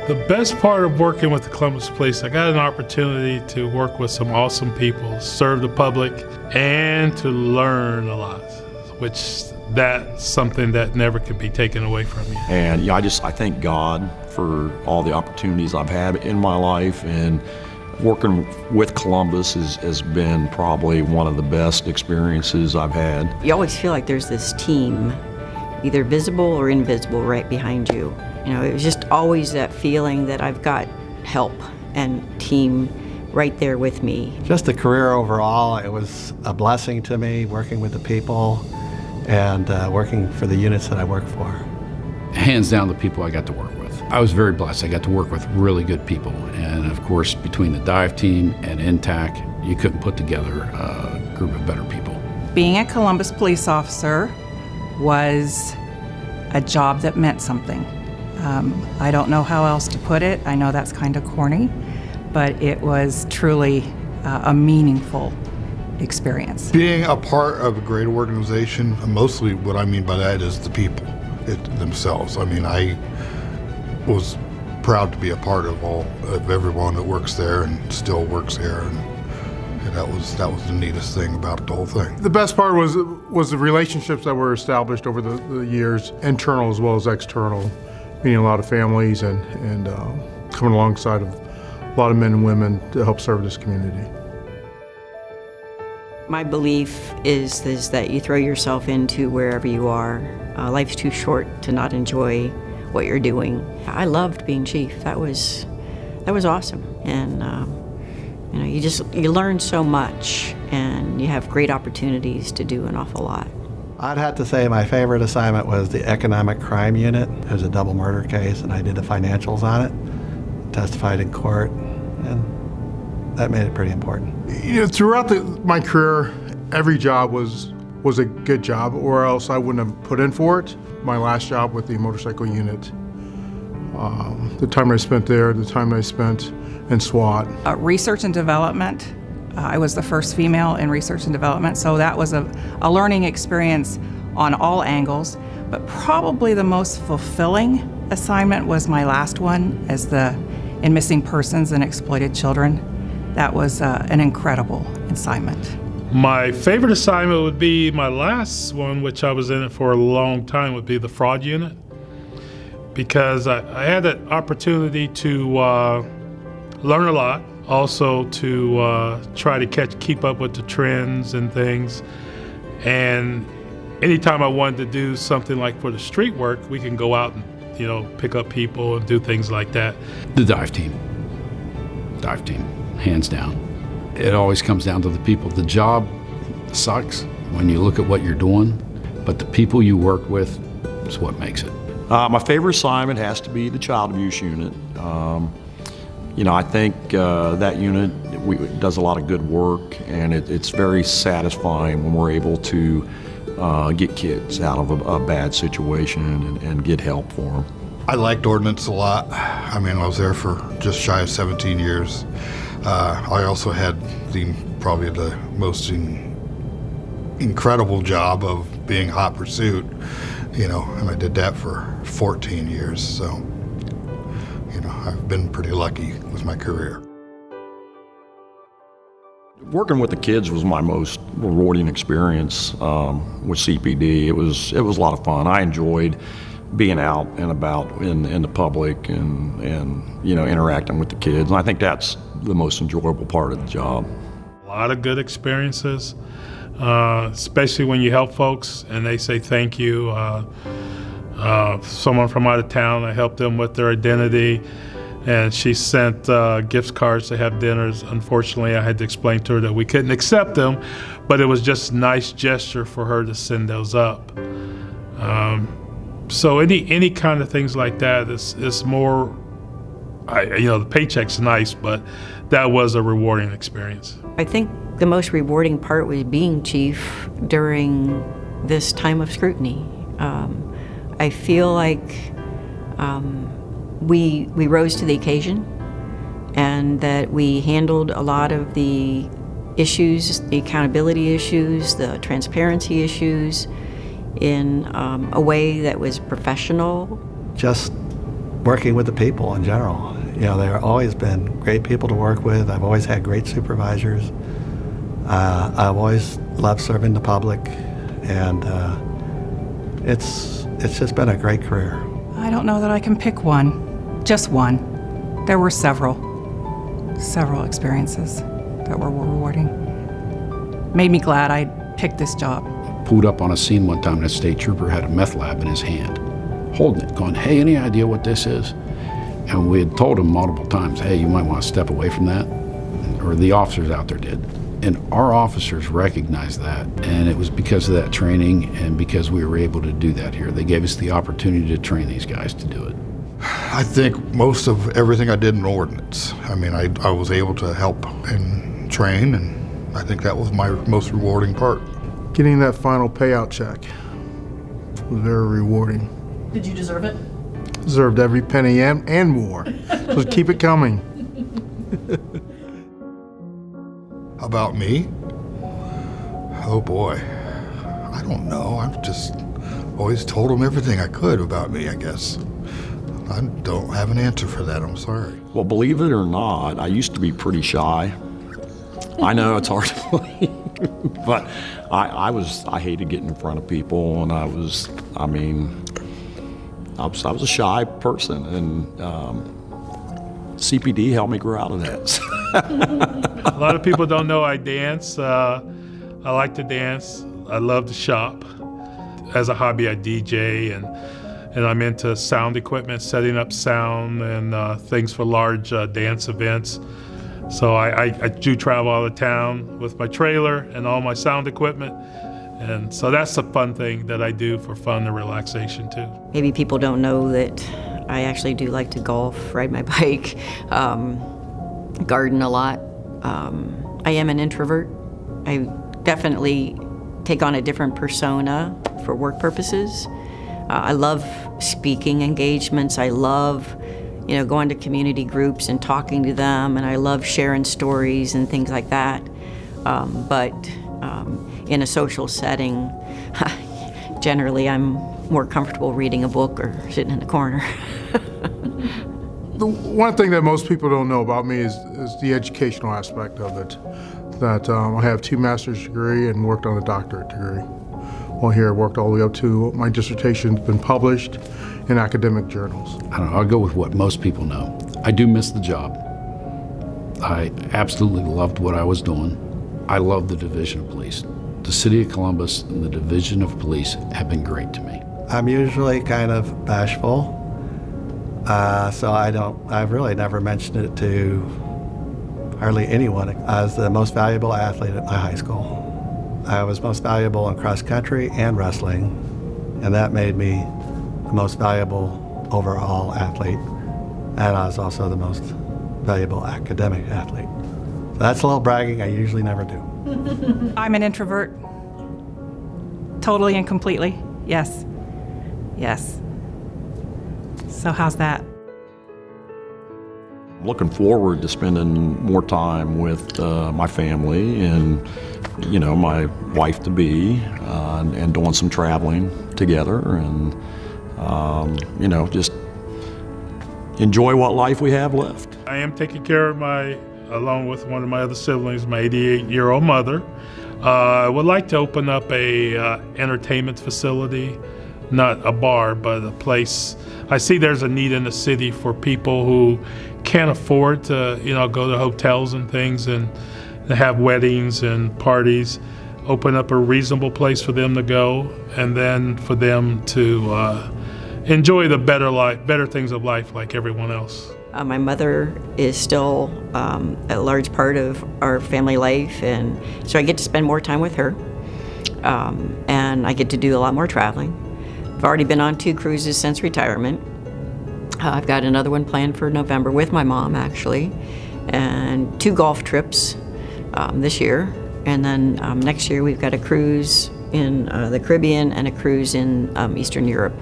The best part of working with the Columbus Police, I got an opportunity to work with some awesome people, serve the public, and to learn a lot, which that's something that never can be taken away from you. And yeah, I thank God for all the opportunities I've had in my life, and working with Columbus has been probably one of the best experiences I've had. You always feel like there's this team, either visible or invisible, right behind you. You know, it was just always that feeling that I've got help and team right there with me. Just the career overall, it was a blessing to me, working with the people and working for the units that I work for. Hands down, the people I got to work with. I was very blessed. I got to work with really good people. And of course, between the dive team and INTAC, you couldn't put together a group of better people. Being a Columbus police officer was a job that meant something. I don't know how else to put it. I know that's kind of corny, but it was truly a meaningful experience. Being a part of a great organization, mostly what I mean by that is the people themselves. I mean, I was proud to be a part of everyone that works there and still works there, and that was the neatest thing about the whole thing. The best part was the relationships that were established over the years, internal as well as external, meeting a lot of families and coming alongside of a lot of men and women to help serve this community. My belief is that you throw yourself into wherever you are. Life's too short to not enjoy what you're doing. I loved being chief. That was awesome, and you know, you learn so much, and you have great opportunities to do an awful lot. I'd have to say my favorite assignment was the economic crime unit. It was a double murder case, and I did the financials on it, testified in court, and that made it pretty important. You know, throughout my career, every job was a good job, or else I wouldn't have put in for it. My last job with the motorcycle unit, the time I spent there, the time I spent in SWAT. Research and development. I was the first female in research and development, so that was a learning experience on all angles. But probably the most fulfilling assignment was my last one in missing persons and exploited children. That was an incredible assignment. My favorite assignment would be my last one, which I was in it for a long time, would be the fraud unit, because I had that opportunity to learn a lot, also to try to keep up with the trends and things. And anytime I wanted to do something like for the street work, we can go out and, you know, pick up people and do things like that. The dive team, hands down. It always comes down to the people. The job sucks when you look at what you're doing, but the people you work with is what makes it. My favorite assignment has to be the child abuse unit. You know, I think that unit does a lot of good work, and it's very satisfying when we're able to get kids out of a bad situation and get help for them. I liked ordnance a lot. I mean, I was there for just shy of 17 years. I also had probably the most incredible job of being hot pursuit, you know, and I did that for 14 years. So, you know, I've been pretty lucky with my career. Working with the kids was my most rewarding experience with CPD. It was a lot of fun. I enjoyed being out and about in the public and you know, interacting with the kids. And I think that's the most enjoyable part of the job. A lot of good experiences, especially when you help folks and they say thank you. Someone from out of town, I helped them with their identity, and she sent gift cards to have dinners. Unfortunately, I had to explain to her that we couldn't accept them, but it was just a nice gesture for her to send those up. So any kind of things like that is more, you know, the paycheck's nice, but that was a rewarding experience. I think the most rewarding part was being chief during this time of scrutiny. I feel like we rose to the occasion, and that we handled a lot of the issues, the accountability issues, the transparency issues, in a way that was professional. Just working with the people in general. You know, they've always been great people to work with. I've always had great supervisors. I've always loved serving the public, and it's just been a great career. I don't know that I can pick one, just one. There were several experiences that were rewarding. Made me glad I picked this job. Pulled up on a scene one time and a state trooper had a meth lab in his hand, holding it, going, "Hey, any idea what this is?" And we had told him multiple times, "Hey, you might want to step away from that," or the officers out there did. And our officers recognized that, and it was because of that training and because we were able to do that here. They gave us the opportunity to train these guys to do it. I think most of everything I did in ordnance. I mean, I was able to help and train, and I think that was my most rewarding part. Getting that final payout check was very rewarding. Did you deserve it? Deserved every penny and more. So keep it coming. About me? Oh boy. I don't know. I've just always told them everything I could about me, I guess. I don't have an answer for that, I'm sorry. Well, believe it or not, I used to be pretty shy. I know it's hard to believe, but I hated getting in front of people, and I was a shy person, and CPD helped me grow out of that. A lot of people don't know I dance. I like to dance. I love to shop. As a hobby, I DJ, and I'm into sound equipment, setting up sound and things for large dance events. So I do travel out of town with my trailer and all my sound equipment. And so that's a fun thing that I do for fun and relaxation too. Maybe people don't know that I actually do like to golf, ride my bike, garden a lot. I am an introvert. I definitely take on a different persona for work purposes. I love speaking engagements. I love, going to community groups and talking to them, and I love sharing stories and things like that. But in a social setting, generally I'm more comfortable reading a book or sitting in a corner. The one thing that most people don't know about me is the educational aspect of it. That I have 2 master's degree and worked on a doctorate degree. Well, here I worked all the way up to my dissertation's been published in academic journals. I don't know, I'll go with what most people know. I do miss the job. I absolutely loved what I was doing. I love the Division of Police. The City of Columbus and the Division of Police have been great to me. I'm usually kind of bashful, so I've really never mentioned it to hardly anyone. I was the most valuable athlete at my high school. I was most valuable in cross country and wrestling, and that made me the most valuable overall athlete, and I was also the most valuable academic athlete. So that's a little bragging I usually never do. I'm an introvert. Totally and completely. Yes. Yes. So how's that? I'm looking forward to spending more time with my family and, my wife-to-be, and doing some traveling together and, just enjoy what life we have left. I am taking care of along with one of my other siblings, my 88-year-old mother. I would like to open up a entertainment facility, not a bar, but a place. I see there's a need in the city for people who can't afford to, go to hotels and things and have weddings and parties. Open up a reasonable place for them to go, and then for them to enjoy the better things of life like everyone else. My mother is still a large part of our family life, and so I get to spend more time with her, and I get to do a lot more traveling. I've already been on 2 cruises since retirement. I've got another one planned for November with my mom, actually, and 2 golf trips this year. And then next year we've got a cruise in the Caribbean and a cruise in Eastern Europe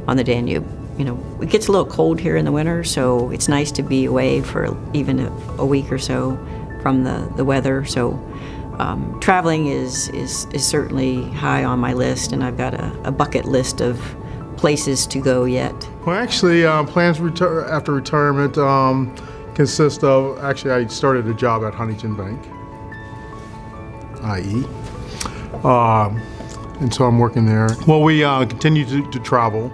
on the Danube. It gets a little cold here in the winter, so it's nice to be away for even a week or so from the weather. So traveling is certainly high on my list, and I've got a bucket list of places to go yet? Well, actually, plans after retirement consist of, actually, I started a job at Huntington Bank, IE. And so I'm working there. Well, we continue to travel,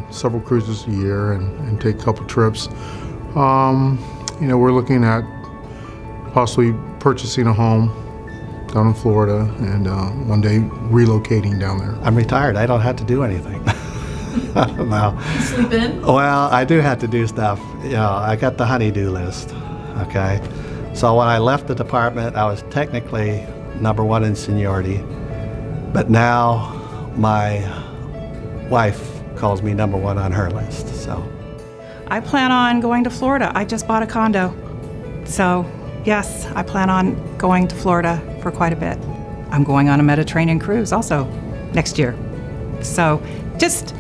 several cruises a year and take a couple trips. We're looking at possibly purchasing a home down in Florida and one day relocating down there. I'm retired. I don't have to do anything. I don't know. Sleep in? Well, I do have to do stuff. I got the honey-do list, okay? So when I left the department, I was technically #1 in seniority, but now my wife calls me #1 on her list, so. I plan on going to Florida. I just bought a condo. So, yes, I plan on going to Florida for quite a bit. I'm going on a Mediterranean cruise also next year. So, just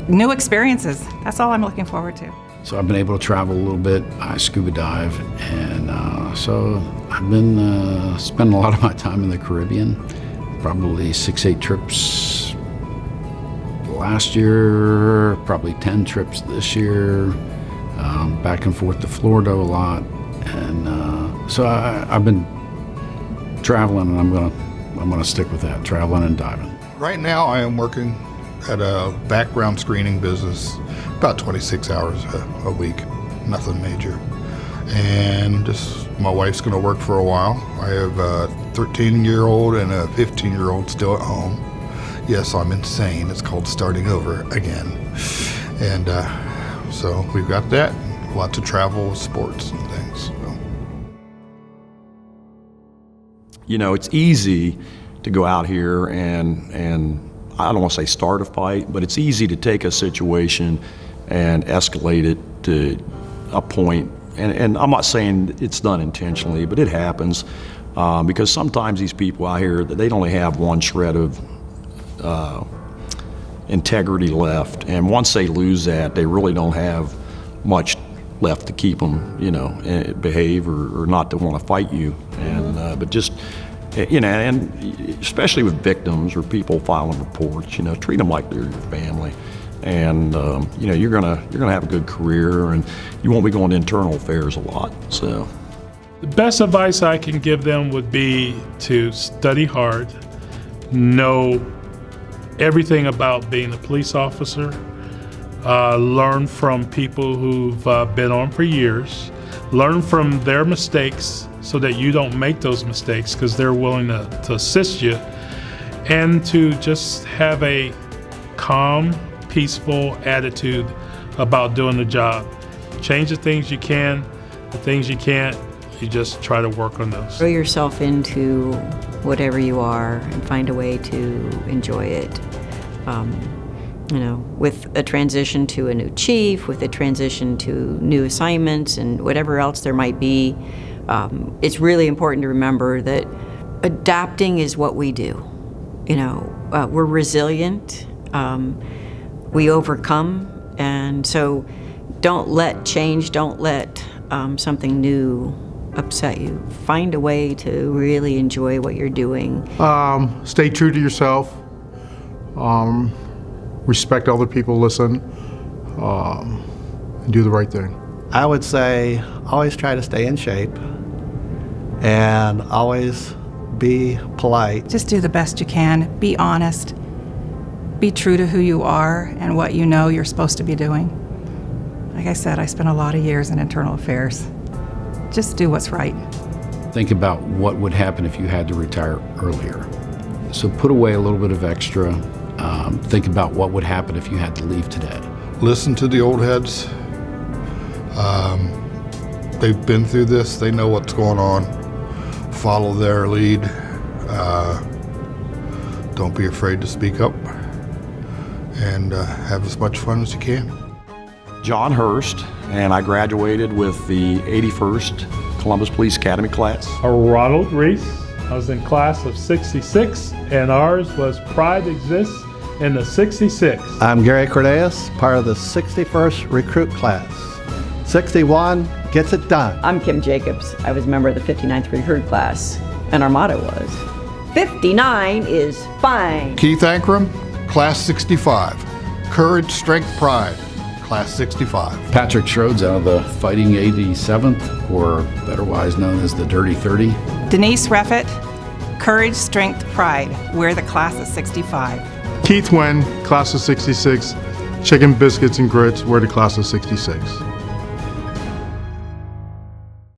new experiences. That's all I'm looking forward to. So I've been able to travel a little bit. I scuba dive, and so I've been spending a lot of my time in the Caribbean, probably 6-8 trips last year, probably 10 trips this year, back and forth to Florida a lot. And so I've been traveling, and I'm gonna stick with that, traveling and diving. Right now, I am working at a background screening business, about 26 hours a week, nothing major. And just my wife's going to work for a while. I have a 13-year-old and a 15-year-old still at home. Yes, I'm insane. It's called starting over again. And so we've got that. Lots of travel, sports, and things. So. It's easy to go out here and I don't want to say start a fight, but it's easy to take a situation and escalate it to a point. And I'm not saying it's done intentionally, but it happens because sometimes these people out here, they only have one shred of integrity left. And once they lose that, they really don't have much left to keep them, behave or not to want to fight you. And but just. And especially with victims or people filing reports, treat them like they're your family, and you're gonna have a good career, and you won't be going to internal affairs a lot. So, The best advice I can give them would be to study hard, know everything about being a police officer, learn from people who've been on for years, learn from their mistakes so that you don't make those mistakes because they're willing to assist you, and to just have a calm, peaceful attitude about doing the job. Change the things you can, the things you can't, you just try to work on those. Throw yourself into whatever you are and find a way to enjoy it. With a transition to a new chief, with a transition to new assignments and whatever else there might be, it's really important to remember that adapting is what we do. We're resilient, we overcome, and so don't let change, don't let something new upset you. Find a way to really enjoy what you're doing. Stay true to yourself. Respect other people, listen, and do the right thing. I would say always try to stay in shape and always be polite. Just do the best you can. Be honest. Be true to who you are and what you know you're supposed to be doing. Like I said, I spent a lot of years in internal affairs. Just do what's right. Think about what would happen if you had to retire earlier. So put away a little bit of extra. Think about what would happen if you had to leave today. Listen to the old heads. They've been through this. They know what's going on. Follow their lead. Don't be afraid to speak up. And have as much fun as you can. John Hurst, and I graduated with the 81st Columbus Police Academy class. Ronald Reese, I was in class of 66, and ours was Pride Exists in the 66. I'm Gary Cordeas, part of the 61st recruit class. 61 gets it done. I'm Kim Jacobs. I was a member of the 59th recruit class, and our motto was, 59 is fine. Keith Ankrum, Class 65. Courage, Strength, Pride, Class 65. Patrick Schroeds out of the Fighting 87th, or otherwise known as the Dirty 30. Denise Reffett, Courage, Strength, Pride. We're the class of 65. Keith Wen, class of 66. Chicken biscuits and grits, we're the class of 66.